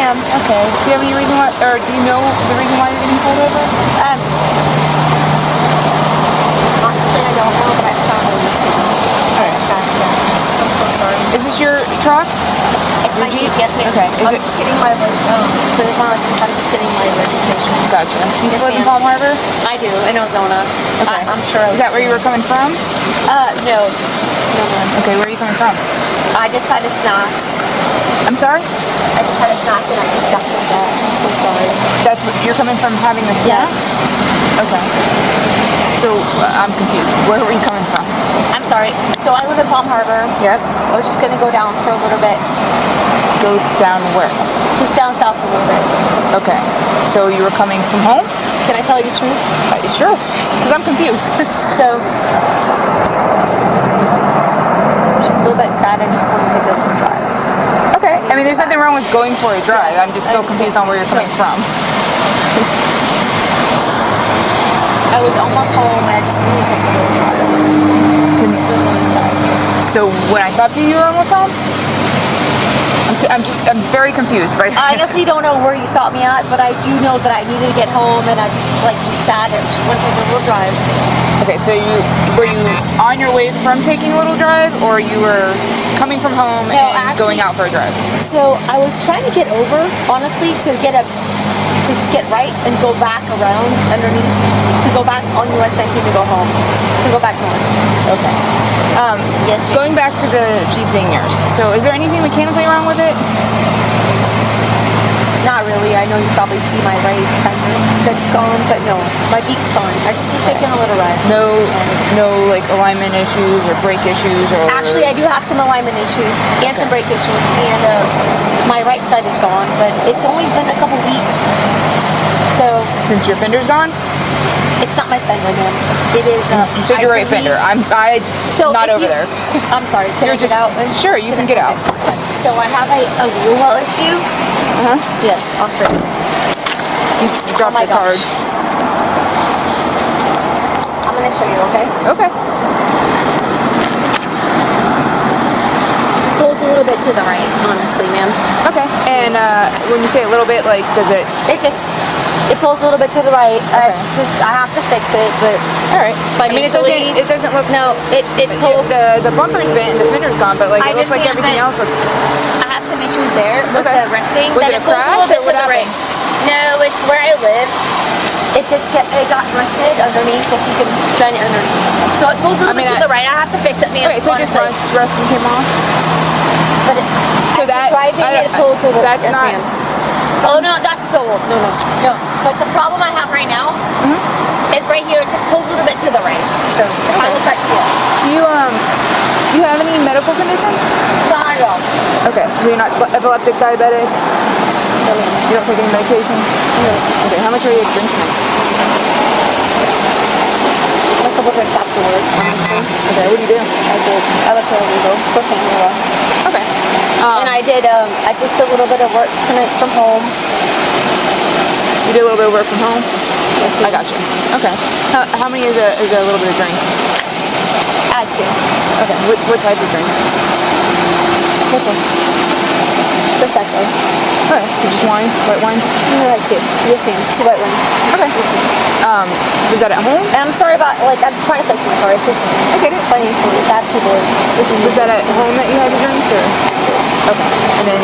ma'am. Okay. Do you have any reason why, or do you know the reason why you're getting pulled over? Honestly, I don't know, but I found a listing. Okay. I'm so sorry. Is this your truck? It's my Jeep, yes, ma'am. Okay. Is I'm it? just getting my I'm just getting my registration. Gotcha. Do you Yes, still live in ma'am. Palm Harbor? I do, in Ozona. Okay. I'm sure. Is that where you were coming from? No. No, ma'am. Okay, where are you coming from? I just had a snack. I'm sorry? I just had a snack and I just got some gas. I'm so sorry. That's what you're coming from, having the snack? Okay. So, I'm confused. Where were you coming from? I'm sorry. So I live in Palm Harbor. Yep. I was just gonna go down for a little bit. Go down where? Just down south a little bit. Okay. So you were coming from home? Can I tell you the truth? Sure. Because I'm confused. So, just a little bit sad. I just wanted to take a little drive. Okay. I mean, there's nothing wrong with going for a drive. I'm just still confused on where you're coming from. I was almost home. I just needed to take a little drive. So when I stopped you, you were almost home? I'm very confused, right? I honestly don't know where you stopped me at, but I do know that I needed to get home, and I just was sad and just went for a little drive. Okay, so were you on your way from taking a little drive, or you were coming from home and going out for a drive? So I was trying to get over, honestly, to get right and go back around underneath, to go back on US 19 to go home, to go back north. Okay. Yes, ma'am. Going back to the Jeep being yours. So is there anything mechanically wrong with it? Not really. I know you probably see my right fender that's gone, but no, my Jeep's fine. I just was taking a little ride. No, like alignment issues or brake issues or. Actually, I do have some alignment issues and some brake issues, and my right side is gone, but it's only been a couple weeks. So Since your fender's gone? it's not my fender, ma'am. It is. You said your right fender. I'm not over there. I'm sorry. Can I get out? Sure, you can get out. So I have a wheel well issue. Yes, I'll show you. You dropped my the card. I'm gonna show you, okay? Okay. Pulls a little bit to the right, honestly, ma'am. Okay. And when you say a little bit, like, does it? It pulls a little bit to the right. I have to fix it, but All right. I mean, it doesn't look. No, it pulls. The bumper's bent and the fender's gone, but like it looks like everything else looks. I have some issues there with the resting. Was Then it a it pulls a crash little bit or to what the right. No, it's where I live. It got rusted underneath. If you can shine it underneath. So it pulls a little bit to the right. I have to fix it, ma'am. Okay, so it just rust and came off. But as you're driving, it pulls a little. That's not. Oh no, that's so old. No. But the problem I have right now is right here. It just pulls a little bit to the right. So if I look like this. Do you have any medical conditions? Not at all. Okay. So you're not epileptic, diabetic? No, ma'am. You don't take any medication? No. Okay. How much are you drinking? A couple drinks afterwards, honestly. Okay. What do you do? I look illegal for family law. Okay. And I just did a little bit of work tonight from home. You did a little bit of work from home? Yes, I got you. Okay. How many is a little bit of drinks? Add 2. Okay. What type of drinks? Okay. Prosecco. Okay. So just wine? White wine? No, like 2. Yes, ma'am. 2 white ones. Okay. Was that at home? And I'm sorry about, I'm trying to fix my car. It's just, I get it. financially, it's after this. Was that at home that you had the drinks, or? Okay. And then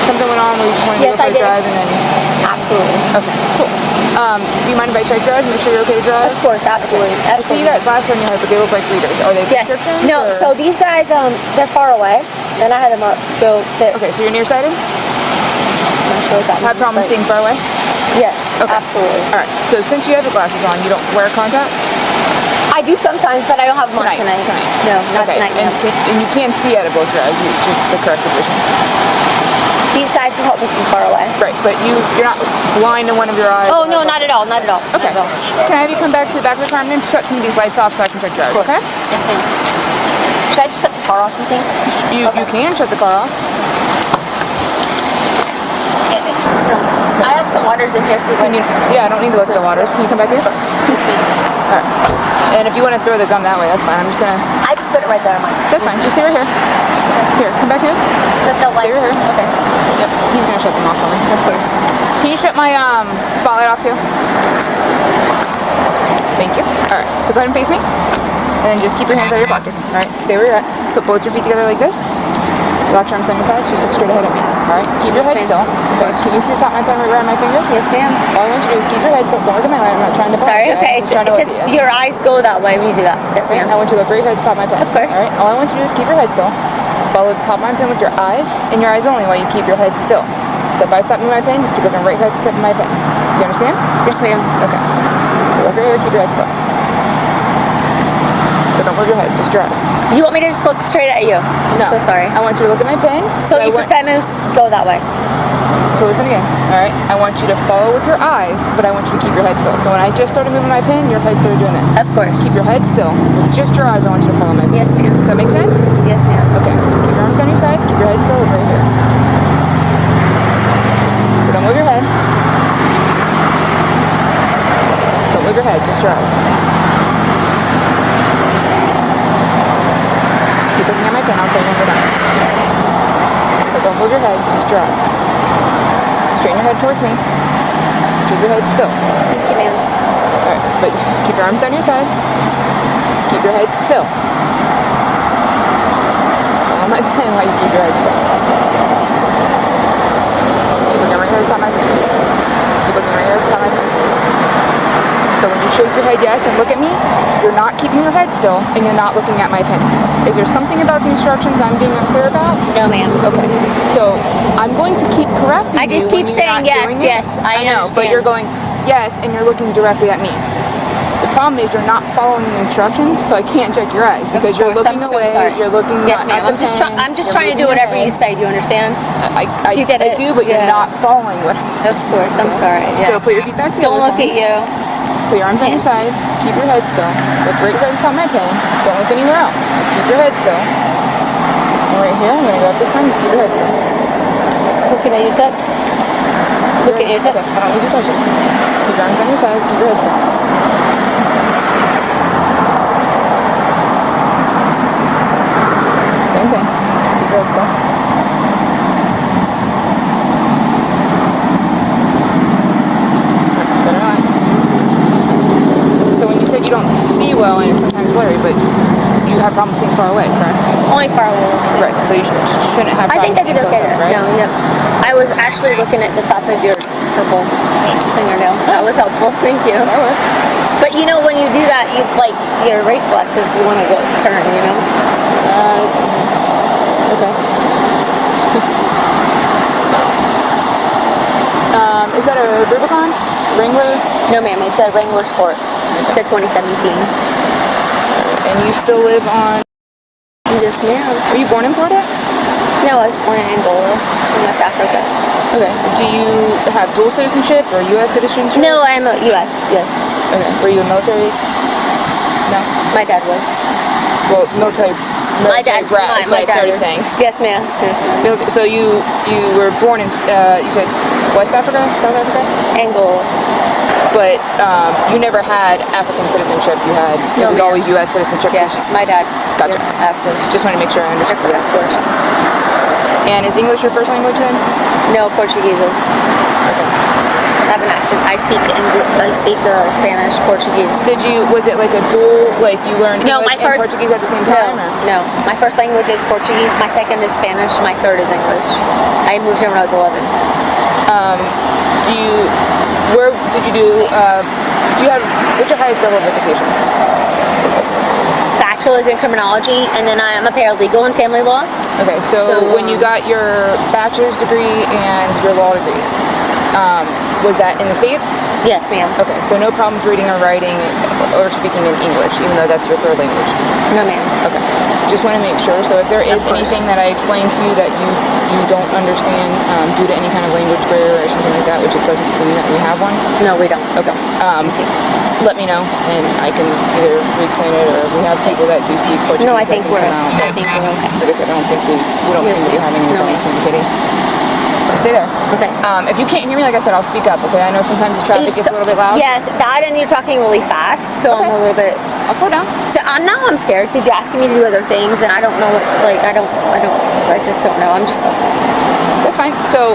something went on where you just wanted to go for a drive, and then. Absolutely. Okay. Cool. Do you mind if I check drive? Make sure you're okay to drive. Of course, absolutely. Okay. So you got glasses on your head, but they look like readers. Are they prescriptions? No. Or? So these guys, they're far away, and I had them up. So okay. So you're nearsighted. I'm not sure what that means. Have problems seeing far away? Yes. Okay. Absolutely. All right. So since you have the glasses on, you don't wear contacts? I do sometimes, but I don't have them on tonight. No, not tonight. And you can see out of both your eyes. It's just the correct position. These guys will help me see far away. Right, but you're not blind in one of your eyes. Oh no, not at all. Not at all. Okay. Not at all. Can I have you come back to the back of the car and then shut some of these lights off so I can check drive? Okay. Yes, ma'am. Should I just shut the car off? You think? You can shut the car off. I have some waters in here for you. Yeah, I don't need to look at the waters. Can you come back here? Yes, ma'am. All right. And if you want to throw the gum that way, that's fine. I'm just gonna. I just put it right there, Mike. That's fine. Just stay right here. Here, come back here. The lights. Stay right here. Okay. Yep, he's gonna shut them off for me. Of course. Can you shut my spotlight off too? Thank you. Alright, so go ahead and face me. And then just keep your hands out of your pockets. Alright, stay where you're at. Put both your feet together like this. Lock your arms on your sides. Just look straight ahead at me. Alright, keep your head still. Okay, can you see the top of my pen right around my finger? Yes, ma'am. All I want you to do is keep your head still. Don't look at my light. I'm not trying to Sorry, blind you. okay. I'm just trying to It's look just, at you. your eyes go that way when you do that. Yes, Okay, ma'am. I want you to look right ahead at the top of my pen. Of course. Alright, all I want you to do is keep your head still. Follow the top of my pen with your eyes, and your eyes only while you keep your head still. So if I stop moving my pen, just keep looking right at the tip of my pen. Do you understand? Yes, ma'am. Okay. So look right here, keep your head still. So don't move your head, just your eyes. You want me to just look straight at you? I'm so sorry. I want you to look at my pen. So if your pen moves, go that way. So listen again. Alright? I want you to follow with your eyes, but I want you to keep your head still. So when I just started moving my pen, your head started doing this. Of course. Keep your head still. With just your eyes, I want you to follow my pen. Yes, ma'am. Does that make sense? Yes, ma'am. Okay. Keep your arms on your side, keep your head still, right here. So don't move your head. Don't move your head, just your eyes. Keep looking at my pen, I'll tell you when we're done. So don't move your head, just your eyes. Straighten your head towards me. Keep your head still. Thank you, ma'am. Alright, but keep your arms down your sides. Keep your head still. Follow my pen while you keep your head still. Keep looking right here at the top of my pen. Keep looking right here at the top of my pen. So when you shake your head yes and look at me, you're not keeping your head still and you're not looking at my pen. Is there something about the instructions I'm being unclear about? No, ma'am. Okay. So I'm going to keep correcting you. I just keep when you're saying not yes, doing it. yes. I know, understand. but you're going yes and you're looking directly at me. The problem is you're not following the instructions, so I can't check your eyes because you're looking I'm so away. sorry. You're looking. Yes, ma'am. not at the pen, I'm just you're trying to moving do your whatever you head. say. Do you understand? I Do you get it? do, but you're not Yes. following what I'm saying. Of course. I'm sorry. Yes. So put your feet back together. Don't look for at me. you. Put your arms on your sides. Keep your head still. Look right at the top of my pen. Don't look anywhere else. Just keep your head still. And right here, I'm going to go up this time. Just keep your head still. Looking at your tip. Looking at your tip. Okay, I don't need you to touch it. Keep your arms on your sides. Keep your head still. Same thing. Just keep your head still. Good, relax. So when you said you don't see well and it's sometimes blurry, but you have problems seeing far away, correct? Only far away. Right. So you shouldn't have I think problems I did seeing okay close there. up, right? No, yeah. I was actually looking at the top of your purple fingernail. That was helpful. Thank you. That works. But you know, when you do that, you like your reflexes. You want to go turn. You know. Okay. Is that a Rubicon? Wrangler? No, ma'am. It's a Wrangler Sport. It's a 2017. And you still live on... Yes, ma'am. Were you born in Florida? No, I was born in Angola, in West Africa. Okay. Do you have dual citizenship or U.S. citizenship? No, I'm a U.S. Yes. Okay. Were you a military? No? My dad was. Well, military My dad. brat is what I dad started is. saying. Yes, ma'am. Yes, ma'am. So you were born in, you said West Africa? South Africa? Angola. But you never had African citizenship. You had, it No, was ma'am. always U.S. citizenship. Yes, my dad. Gotcha. Yes, at first. Just want to make sure I understood Of that. course. And is English your first language then? No, Portuguese is. I have an accent. I speak Spanish, Portuguese. Was it like a dual, like you learned No, English my first, and Portuguese at the same time? No, my first language is Portuguese. My second is Spanish. My third is English. I moved here when I was 11. Where did you what's your highest level of education? Bachelor's in criminology, and then I am a paralegal in family law. Okay, so when you got your bachelor's degree and your law degrees, was that in the States? Yes, ma'am. Okay, so no problems reading or writing or speaking in English, even though that's your third language? No, ma'am. Okay, just want to make sure. So if there is anything that I explained to you that you don't understand due to any kind of language barrier or something like that, which it doesn't seem that we have one. No, we don't. Okay. Let me know, and I can either re-explain it, or we have people that do speak Portuguese. No, I think we're okay. okay. Like I said, I don't think we don't seem to be having any problems communicating. Just stay there. Okay. If you can't hear me, like I said, I'll speak up, okay? I know sometimes the traffic gets a little bit loud. Yes, that and you're talking really fast, so Okay. I'm a little bit. I'll slow down. So now I'm scared because you're asking me to do other things, and I don't know what. Like I just don't know. I'm just. That's fine. So,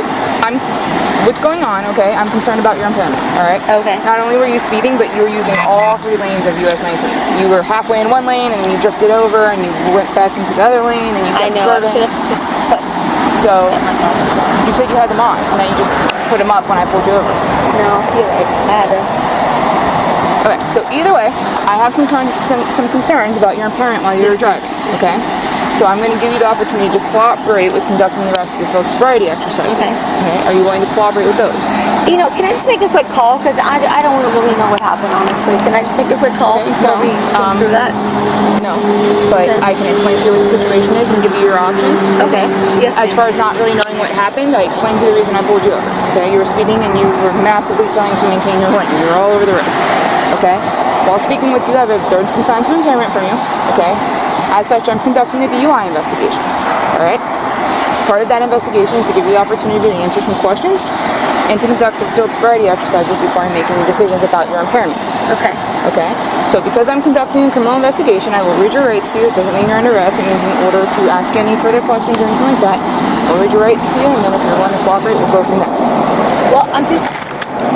what's going on, okay? I'm concerned about your impairment, alright? Okay. Not only were you speeding, but you were using all 3 lanes of US 19. You were halfway in one lane, and then you drifted over, and you went back into the other lane, and you kept I know. I swerving. should have just put So, my glasses on. you said you had them on, and then you just put them up when I pulled you over. No, you're right. I had to. Okay, so either way, I have some concerns about your impairment while you were driving, okay? So I'm going to give you the opportunity to cooperate with conducting the rest of the field sobriety exercises. Okay. Are you willing to cooperate with those? You know, can I just make a quick call? Because I don't really know what happened, honestly. Can I just make a quick call before we go through that? No, but Okay. I can explain to you what the situation is and give you your options. Okay. Yes, As ma'am. far as not really knowing what happened, I explained to you the reason I pulled you over. Okay, you were speeding and you were massively failing to maintain your lane. You were all over the road. Okay. While speaking with you, I've observed some signs of impairment from you. Okay. As such, I'm conducting a DUI investigation. All right. Part of that investigation is to give you the opportunity to answer some questions and to conduct the field sobriety exercises before I'm making decisions about your impairment. Okay. Okay? So because I'm conducting a criminal investigation, I will read your rights to you. It doesn't mean you're under arrest. It means in order to ask you any further questions or anything like that, I'll read your rights to you, and then if you're willing to cooperate, we'll go from there. Well,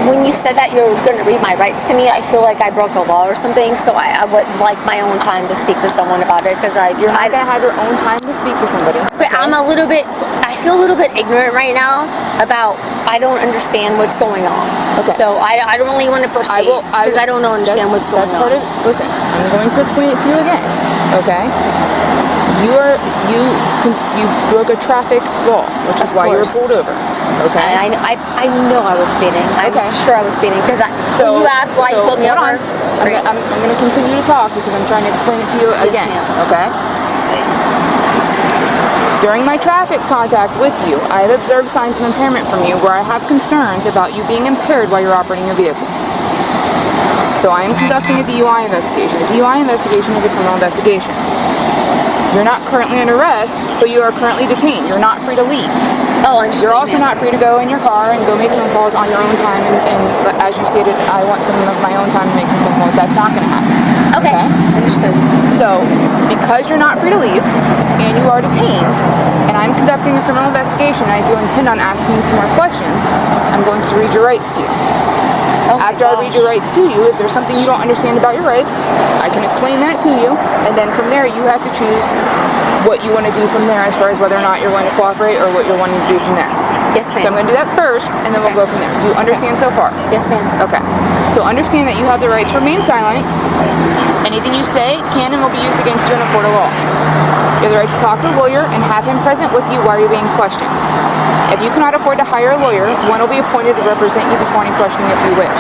when you said that you're going to read my rights to me, I feel like I broke a law or something, so I would like my own time to speak to someone about it, because You're not going to have your own time to speak to somebody. But okay? I feel a little bit ignorant right now about, I don't understand what's going on. Okay. So I don't really want to proceed, because I don't understand what's going on. Listen, I'm going to explain it to you again, okay? You broke a traffic law, which is why you were pulled over. Okay. I know I was speeding. I'm sure I was speeding because when you asked why you pulled me over. I'm going to continue to talk because I'm trying to explain it to you again. Okay. During my traffic contact with you, I have observed signs of impairment from you where I have concerns about you being impaired while you're operating your vehicle. So I am conducting a DUI investigation. A DUI investigation is a criminal investigation. You're not currently under arrest, but you are currently detained. You're not free to leave. Oh, interesting. You're also not free to go in your car and go make phone calls on your own time. And as you stated, I want some of my own time to make some phone calls. That's not going to happen. Okay. Understood. So, because you're not free to leave and you are detained, and I'm conducting a criminal investigation, I do intend on asking you some more questions. I'm going to read your rights to you. After I read your rights to you, if there's something you don't understand about your rights, I can explain that to you, and then from there you have to choose what you want to do from there as far as whether or not you're going to cooperate or what you're wanting to do from there. Yes, ma'am. So I'm going to do that first, and then we'll go from there. Do you understand so far? Yes, ma'am. Okay. So understand that you have the right to remain silent. Anything you say can and will be used against you in a court of law. You have the right to talk to a lawyer and have him present with you while you're being questioned. If you cannot afford to hire a lawyer, one will be appointed to represent you before any questioning if you wish.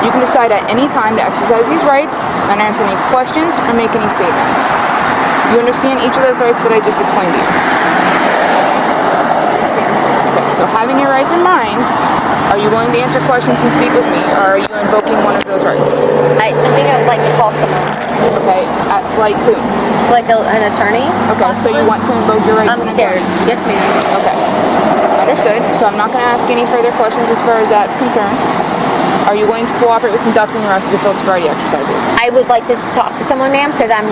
You can decide at any time to exercise these rights, and answer any questions, or make any statements. Do you understand each of those rights that I just explained to you? Yes, ma'am. Okay, so having your rights in mind, are you willing to answer questions and speak with me, or are you invoking one of those rights? I think I would like to call someone. Okay, like who? Like an attorney? Okay, so you want to invoke your rights? I'm scared. Yes, ma'am. Okay, understood. So I'm not going to ask any further questions as far as that's concerned. Are you willing to cooperate with conducting the rest of the field sobriety exercises? I would like to talk to someone, ma'am, because I'm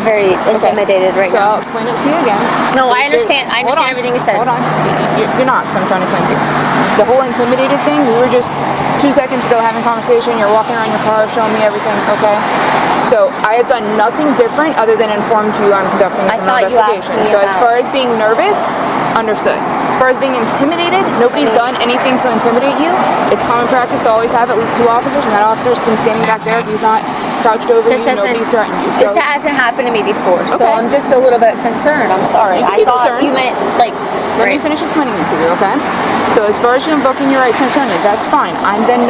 very intimidated right now. So now. I'll explain it to you again. No, I understand. I understand everything you said. Hold on. You're not, because I'm trying to explain to you. The whole intimidated thing, we were just 2 seconds ago having a conversation. You're walking around your car, showing me everything, okay? So I have done nothing different other than informed you I'm conducting a criminal investigation. So as far as being nervous, understood. As far as being intimidated, nobody's done anything to intimidate you. It's common practice to always have at least 2 officers, and that officer's been standing back there. He's not crouched over you. Nobody's threatened you. So. This hasn't happened to me before, so I'm just a little bit concerned. I'm sorry. I thought you meant like. Let me finish explaining it to you, okay? So as far as you invoking your right to attorney, that's fine. I'm then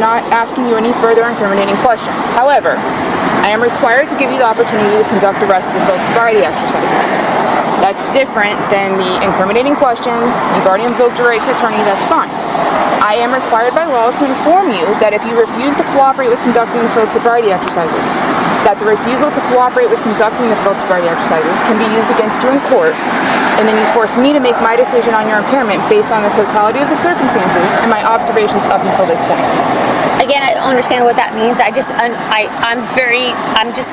not asking you any further incriminating questions. However, I am required to give you the opportunity to conduct the rest of the field sobriety exercises. That's different than the incriminating questions. You've already invoked your right to attorney, that's fine. I am required by law to inform you that if you refuse to cooperate with conducting the field sobriety exercises, that the refusal to cooperate with conducting the field sobriety exercises can be used against you in court, and then you force me to make my decision on your impairment based on the totality of the circumstances and my observations up until this point. Again, I don't understand what that means. I'm just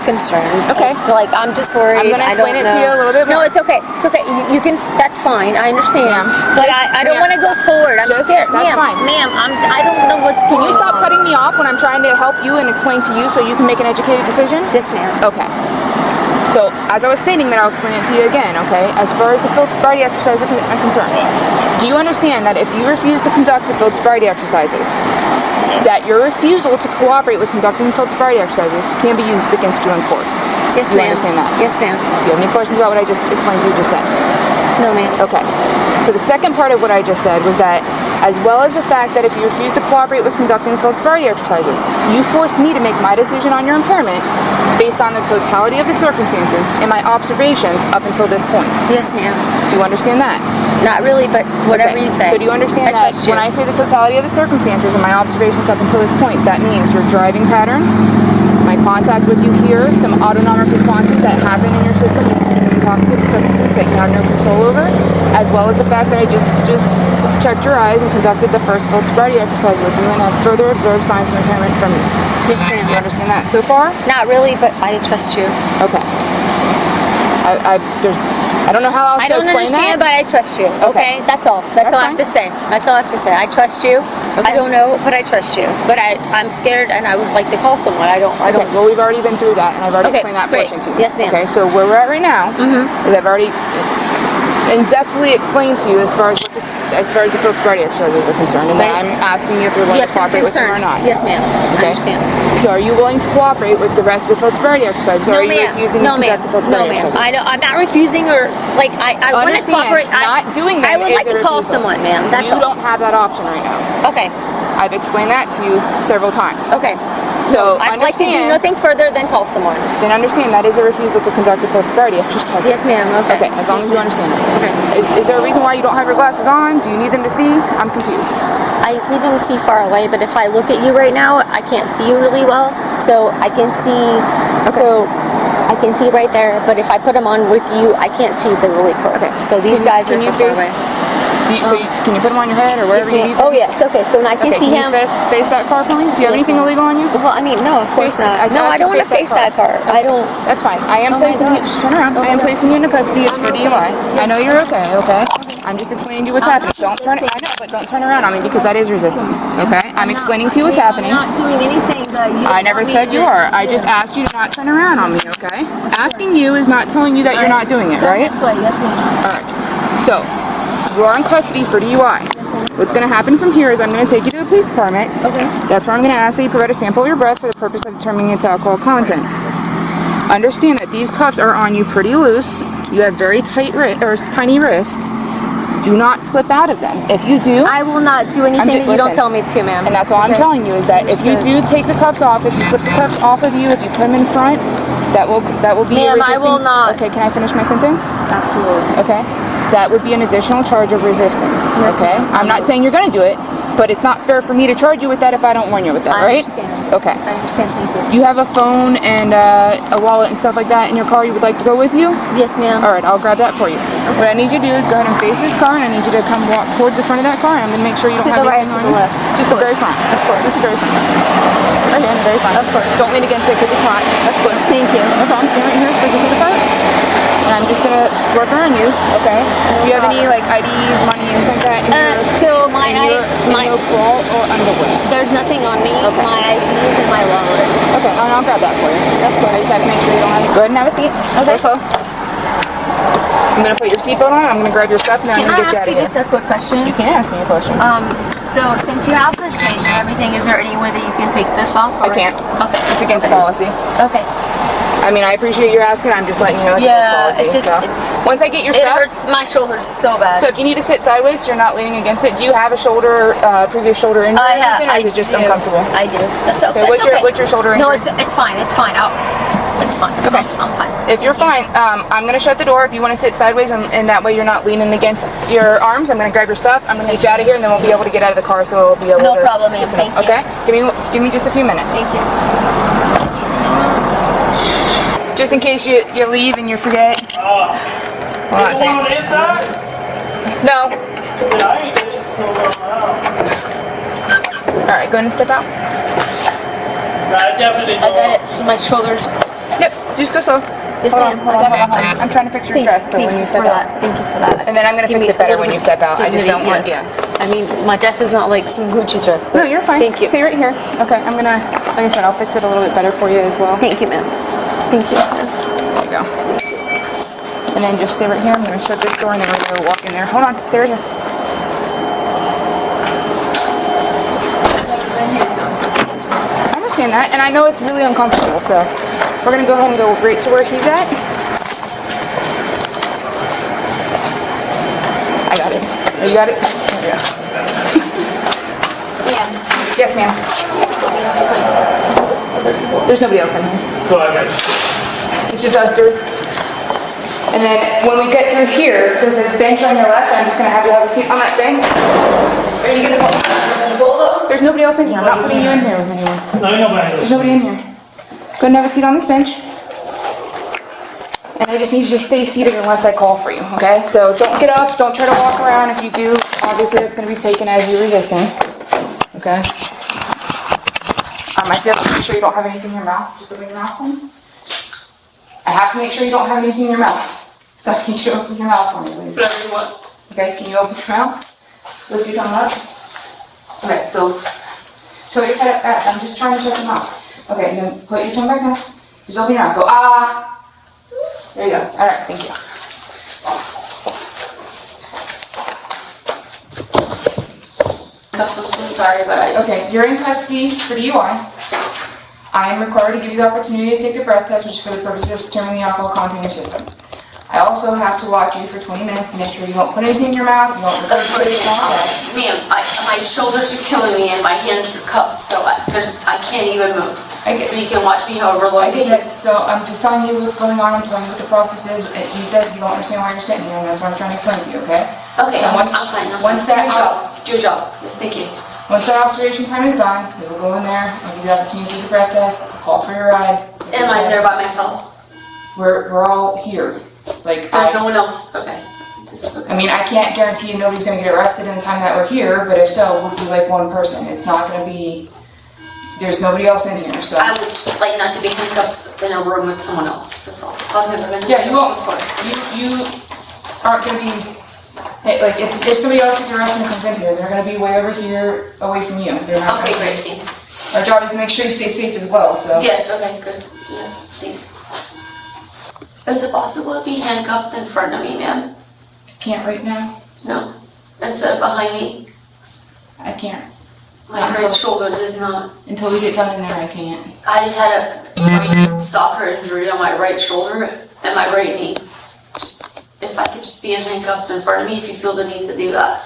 concerned. Okay. Like, I'm just worried. I'm going to explain it to you a little bit more. No, it's okay. It's okay. You can, that's fine. I understand. Ma'am, But I don't want to go forward. I'm scared. That's fine. Ma'am, I don't know what's going on. Can you stop cutting me off when I'm trying to help you and explain to you so you can make an educated decision? Yes, ma'am. Okay. So, as I was stating that, I'll explain it to you again, okay? As far as the field sobriety exercises are concerned, do you understand that if you refuse to conduct the field sobriety exercises, that your refusal to cooperate with conducting the field sobriety exercises can be used against you in court? Yes, Do you ma'am. understand that? Yes, ma'am. Do you have any questions about what I just explained to you just then? No, ma'am. Okay. So the second part of what I just said was that, as well as the fact that if you refuse to cooperate with conducting the field sobriety exercises, you force me to make my decision on your impairment based on the totality of the circumstances and my observations up until this point. Yes, ma'am. Do you understand that? Not really, but whatever Okay. you say. So do you understand I that trust you. when I say the totality of the circumstances and my observations up until this point, that means your driving pattern, my contact with you here, some autonomic responses that happen in your system with intoxicating substances that you have no control over, as well as the fact that I just checked your eyes and conducted the first field sobriety exercise with you and have further observed signs of impairment from you. Yes, ma'am. Do you understand that so far? Not really, but I trust you. Okay. I don't know how else I to don't explain understand, that. but I trust you. Okay. Okay? That's all. That's all I have to say. That's all I have to say. I trust you. I Okay. don't know, but I trust you. But I'm scared, and I would like to call someone. I don't. Okay, well, we've already been through that, and I've already Okay, explained that great. portion to you. Yes, ma'am. Okay, so where we're at right now is I've already in-depthly explained to you as far as the field sobriety exercises are concerned, and that Right. I'm asking you if you're You willing have to some cooperate with them or concerns. not. Yes, ma'am. I Okay. understand. So are you willing to cooperate with the rest of the field sobriety exercises, or No, are you ma'am. refusing No, to ma'am. conduct the field No, sobriety ma'am. exercises? I'm not refusing, or like I want to Understand, cooperate. not doing I them would is like a to call refusal. someone, ma'am. That's you all. don't have that option right now. Okay. I've explained that to you several times. Okay. So I'd like to do understand- nothing further than call someone. Then understand that is a refusal to conduct the field sobriety exercises. Yes, ma'am. Okay. Okay, as long Yes, as you ma'am. understand it. Okay. Is there a reason why you don't have your glasses on? Do you need them to see? I'm confused. I need them to see far away, but if I look at you right now, I can't see you really well. So I can see. So I can see right there. But if I put them on with you, I can't see them really close. Okay. So these guys are Can you from far face- away. Can you put them on your head or wherever Yes, you ma'am. need them? Oh yes. Okay. So now I can Okay, see can him. you face that car for me? Do you have Yes, anything ma'am. illegal on you? Well, I mean, no, of course Face- not. I No, asked I you don't to want to face face that that car. I don't. That's fine. I am Oh my placing you. gosh. Turn around. I am placing you into custody. It's for DUI. I know you're okay. Okay. I'm just explaining to you what's happening. Don't turn. I know, but don't turn around on me because that is resisting. Okay. I'm explaining to you what's happening. I'm not doing anything, but you. I never said you are. I just asked you to not turn around on me. Okay. Asking you is not telling you that you're not doing it, right? This way. Yes, ma'am. All right. So, you are in custody for DUI. What's going to happen from here is I'm going to take you to the police department. Okay. That's where I'm going to ask that you provide a sample of your breath for the purpose of determining its alcohol content. Understand that these cuffs are on you pretty loose. You have very tight tiny wrists. Do not slip out of them. If you do, I will not do anything that you don't tell me to, ma'am. and that's all I'm telling you is that if you do take the cuffs off, if you slip the cuffs off of you, if you put them in front, that will be a Ma'am, resisting. I will not. Okay, can I finish my sentence? Absolutely. Okay, that would be an additional charge of resisting. Yes, Okay, ma'am. I'm not saying you're going to do it, but it's not fair for me to charge you with that if I don't warn you with that, I right? understand. Okay. I understand. Thank you. You have a phone and a wallet and stuff like that in your car you would like to go with you? Yes, ma'am. All right, I'll grab that for you. What I need you to do is go ahead and face this car, and I need you to come walk towards the front of that car, and I'm going to make sure you don't To have the right, anything to on the you. left. Just the very front. Of course. Just the very front. Right here in the very front. Of course. Don't lean against it because it's hot. Of course. Thank you. No problem. Stand right here, speaking to the front. And I'm just going to work around you, okay? Do you have any, like, IDs, money, anything like that in So my your bra or underwear? there's nothing on me. Okay. My IDs and my wallet. Okay, I'll grab that for you. Of course. I just have to make sure you don't have it. Go ahead and have a seat. Okay. Go slow. I'm going to put your seatbelt on. I'm going to grab your stuff, and then Can I'm I going to ask get you you out of just here. a quick question? You can ask me a question. So since you have the cage and everything, is there any way that you can take this off? I can't. Okay. It's against policy. Okay. I mean, I appreciate you asking. I'm just letting you know it's Yeah, against policy. it just- so. it's- Once I get your It stuff. hurts my shoulders so bad. So if you need to sit sideways so you're not leaning against it, do you have a previous shoulder injury or something, or is it just do. uncomfortable? I do. That's okay. Okay, what's your shoulder No, injury? it's fine. It's fine. It's fine. Okay. I'm fine. If you're fine, I'm going to shut the door. If you want to sit sideways and that way you're not leaning against your arms, I'm going to grab your stuff. I'm going to get you out of here, and then we'll be able to get out of the car, so we'll be able No to... problem, ma'am. Thank you. Okay? Give me just a few minutes. Thank you. Just in case you leave and you forget. Hold on a second. On the inside? No. Yeah, I ain't did it so long. All right, go ahead and step out. I definitely I got it to my shoulders. Yep, just go slow. Yes, Hold on, ma'am. hold on, hold on, hold on. I'm trying to fix your dress so when you step out. Thank you for that. And then I'm gonna Give fix me it better a when you little step out. I just don't want, dignity, yeah. I mean, my dress is not like some Gucci dress. No, But you're fine. Thank you. Stay right here. Okay, I'm gonna, like I said, I'll fix it a little bit better for you as well. Thank you, ma'am. Thank you. There you go. And then just stay right here. I'm gonna shut this door and then we're gonna walk in there. Hold on, stay right here. I understand that, and I know it's really uncomfortable, so we're gonna go ahead and go right to where he's at. I got it. Oh, you got it? There we go. Yes, ma'am. There's nobody else in here. So I got you. It's just us three. And then when we get through here, there's a bench on your left. I'm just gonna have you have a seat on that bench. Are you gonna hold up? There's nobody else in here. I'm not putting you in here with anyone. No, ain't nobody There's else. nobody in here. Go ahead and have a seat on this bench. And I just need you to stay seated unless I call for you, okay? So don't get up, don't try to walk around. If you do, obviously it's gonna be taken as you resisting, okay? I do have to make sure you don't have anything in your mouth. Just open your mouth for me. I have to make sure you don't have anything in your mouth. So can you open your mouth for me, please? Whatever you want. Okay, can you open your mouth? Lift your tongue up. Okay, so tilt your head up. I'm just trying to shut your mouth. Okay, and then put your tongue back down. Just open your mouth. Go, ah. There you go. All right, thank you. Cuffs, I'm so sorry, but Okay, you're in custody for DUI. I am required to give you the opportunity to take the breath test, which is for the purpose of determining the alcohol content in your system. I also have to watch you for 20 minutes to make sure you don't put anything in your mouth, you don't regurgitate, all that. ma'am, my shoulders are killing me and my hands are cupped, so I can't even move. I get So you can watch me however long I you get it. So I'm just telling you what's going on. I'm telling you what the process is. You said you don't understand why you're sitting here, and that's what I'm trying to explain to you, okay? Okay, So I'm once- fine. once Do your that- job. Do your job. Yes, thank you. Once that observation time is done, we will go in there, I'll give you the opportunity to do the breath test, call for your ride. Am I there by myself? We're all here. Like, There's no one else? Okay. Just, I okay. mean, I can't guarantee you nobody's gonna get arrested in the time that we're here, but if so, we'll be like one person. It's not gonna be, there's nobody else in here, so. I would just like not to be handcuffed in a room with someone else, that's all. I've never been Yeah, you won't, handcuffed before. you aren't gonna be, hey, like, if somebody else gets arrested and comes in here, they're gonna be way over here, away from you. They're not Okay, gonna great, be- thanks. Our job is to make sure you stay safe as well, so. Yes, okay, because, yeah, thanks. Is it possible to be handcuffed in front of me, ma'am? Can't right now, No. Instead of behind me? I can't. My right shoulder does not. Until we get done in there, I can't. I just had a soccer injury on my right shoulder and my right knee. Just, if I could just be handcuffed in front of me, if you feel the need to do that.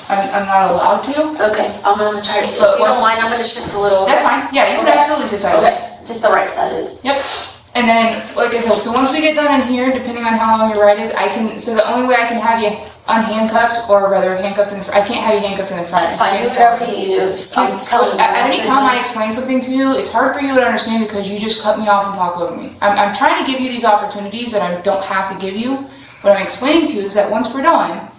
I'm not allowed to. Okay, I'm gonna try to, if But you don't once- mind, I'm gonna shift a little. That's fine, yeah, you can Okay. absolutely sit sideways. Okay, just the right side is. Yep. And then, like I said, so once we get done in here, depending on how long your ride is, so the only way I can have you unhandcuffed, or rather handcuffed in the front, I can't have you handcuffed in the front. That's fine, do whatever you do, just, I'm telling you. At any there's time I just- explain something to you, it's hard for you to understand because you just cut me off and talk over me. I'm trying to give you these opportunities that I don't have to give you. What I'm explaining to you is that once we're done,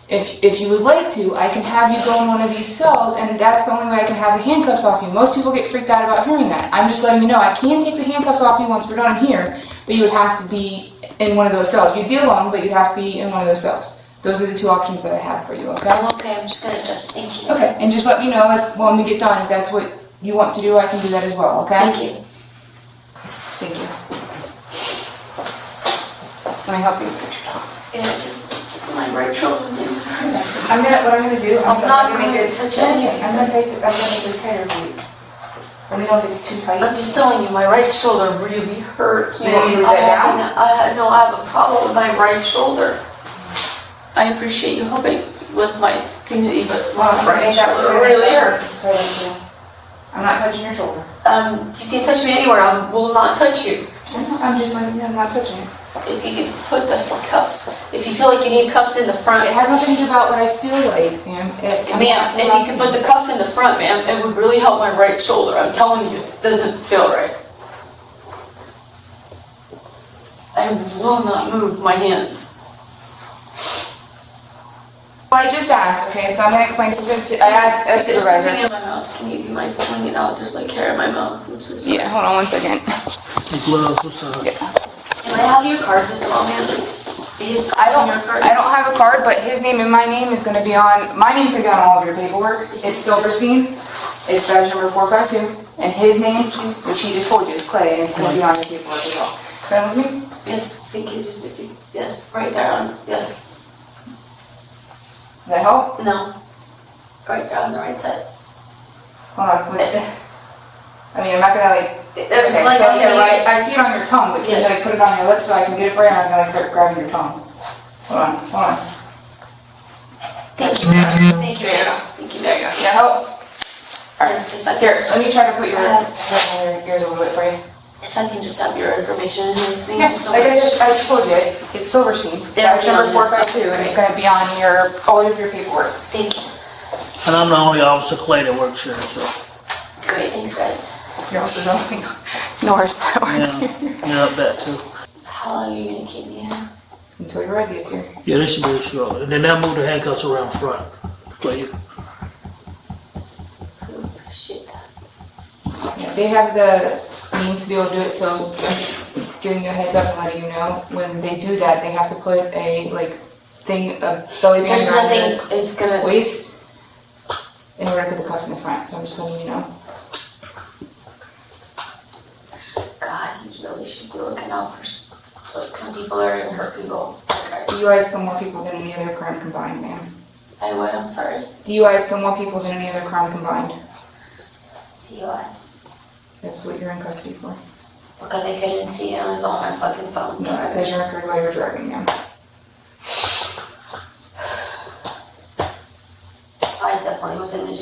if you would like to, I can have you go in one of these cells, and that's the only way I can have the handcuffs off you. Most people get freaked out about hearing that. I'm just letting you know, I can take the handcuffs off you once we're done here, but you would have to be in one of those cells. You'd be alone, but you'd have to be in one of those cells. Those are the two options that I have for you, okay? I'm okay, I'm just gonna adjust, thank you. Okay, and just let me know if, when we get done, if that's what you want to do, I can do that as well, okay? Thank you. Thank you. Let me help you fix your top. Yeah, just my right shoulder hurts. What I'm gonna do, I'm not gonna gonna make touch I'm anything. gonna make this tighter for you. Let me know if it's too tight. I'm just telling you, my right shoulder really hurts. You want me to man. move that down? No, I have a problem with my right shoulder. I appreciate you helping with my dignity, but my right shoulder really hurts. I'm not touching your shoulder. You can touch me anywhere, I will not touch you. I'm just letting you know I'm not touching it. If you could put the cuffs, if you feel like you need cuffs in the front. It has nothing to do about what I feel like, ma'am. Ma'am, if you could put the cuffs in the front, ma'am, it would really help my right shoulder. I'm telling you, it doesn't feel right. I will not move my hands. Well, I just asked, okay, so I'm gonna explain something to, I asked a There's supervisor. something in my mouth. Can you be mindful when it out? There's like hair in my mouth. I'm so sorry. Yeah, hold on 1 second. The gloves, what's up? Yeah. Can I have your cards as well, man? I don't have a card, but his name and my name is gonna be on, my name's gonna be on all of your paperwork. It's Silverstein, it's badge number 452, and his name, which he just told you, is Clay, and it's gonna be on the paperwork as well. Come with me? Yes, thank you. Just if you, yes, right there on, yes. Does that help? No. Right there on the right side. Hold on, wait. I mean, I'm not gonna like, There's okay, like so on your right. I see it on your tongue, but can you Yes. like put it on your lips so I can get it for you, and I'm gonna like start grabbing your tongue. Hold on. Thank you. Thank you. There you go. Thank you very much. Does that help? Alright, Yes, if I here, can let me try to put your Uh, ears a little bit for you. If I can just have your information and everything. Yeah, so like much. I just told you, it's Silverstein, Yeah, badge number yeah. 452, and it's gonna be on all of your paperwork. Thank you. And I'm the only Officer Clay that works here, so. Great, thanks guys. You're also the only Norris that works Yeah, here. yeah, that too. How long are you gonna keep me here? Until your ride gets here. Yeah, they should be sure. And then they'll move the handcuffs around front for you. Appreciate that. Yeah, they have the means to be able to do it, so I'm just giving you a heads up and letting you know. When they do that, they have to put a thing, a belly band There's around nothing, your it's gonna, waist in order to put the cuffs in the front, so I'm just letting you know. God, you really should be looking out for, like, some people are gonna hurt people. Okay. DUIs kill more people than any other crime combined, ma'am. I would, I'm sorry. DUIs kill more people than any other crime combined. DUI. That's what you're in custody for. Because I couldn't see it, it was on my fucking phone. No, because you're record while you're driving, ma'am. I definitely was in the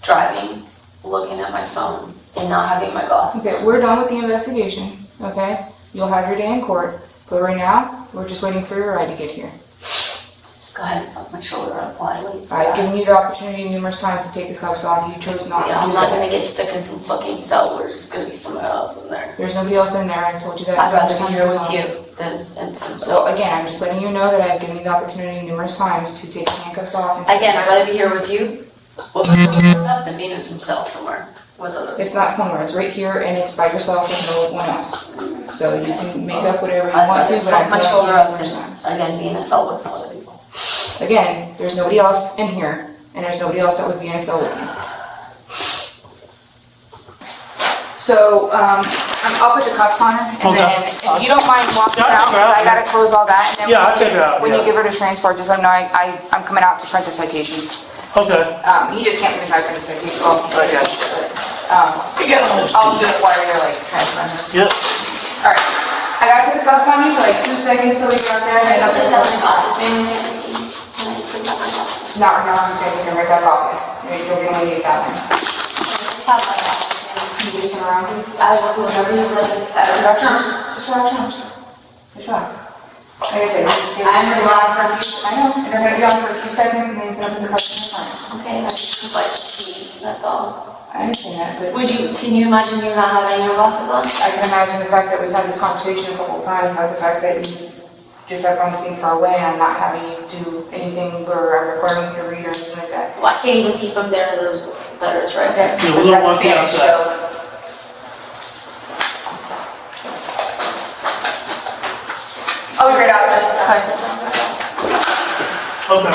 driving, looking at my phone and not having my glasses. Okay, we're done with the investigation, okay? You'll have your day in court, but right now, we're just waiting for your ride to get here. Just go ahead and fuck my shoulder up while I wait for I've that. given you the opportunity numerous times to take the cuffs off, you chose not to Yeah, I'm do not that. gonna get stuck in some fucking cell where there's gonna be someone else in there. There's nobody else in there, I've told you that. I'd rather numerous be here times with as well. you than in some So cell. again, I'm just letting you know that I've given you the opportunity numerous times to take the handcuffs off. And Again, I'd rather be here with you, with my shoulder up, than being in some cell somewhere with other It's people. not somewhere, it's right here and it's by yourself with no one else. So you can make up whatever you I'd want to, rather but fuck I'm my telling shoulder you up numerous than, times. again, be in a cell with some other people. Again, there's nobody else in here, and there's nobody else that would be in a cell with you. So, I'll put the cuffs on her, and Okay. then, if you don't mind walking Yeah, her I'll out, take her because out, I gotta close all that, and then Yeah, I'll take her out, when you yeah. give her to transport, just let her know I'm coming out to print the citation. Okay. He just can't leave my print the citation, well, but, Get on this. I'll do it while you're like transferring her. Yep. Alright, I gotta put the cuffs on you for like 2 seconds till we get out there, and then I'll Please just... have my glasses, man. Please have my glasses. Not right now, I'm just gonna write that off. You'll get when you get out there. Just have my glasses, man. Can you just turn around, please? I will do whatever you like. Relax, just relax your arms. Just relax. Like I said, I'm gonna be on for a few, I know, and they're gonna be on for a few seconds and then he's gonna put the cuffs in the front. Okay, I just would like to see, that's all. I understand that, but Can you imagine you not having your glasses on? I can imagine the fact that we've had this conversation a couple of times, like the fact that you just are promising far away and I'm not having you do anything where I'm requiring you to read or anything like that. Well, I can't even see from there to those letters right there. Okay, Yeah, but we'll that's walk you Spanish, outside. so. I'll be right out there. Okay.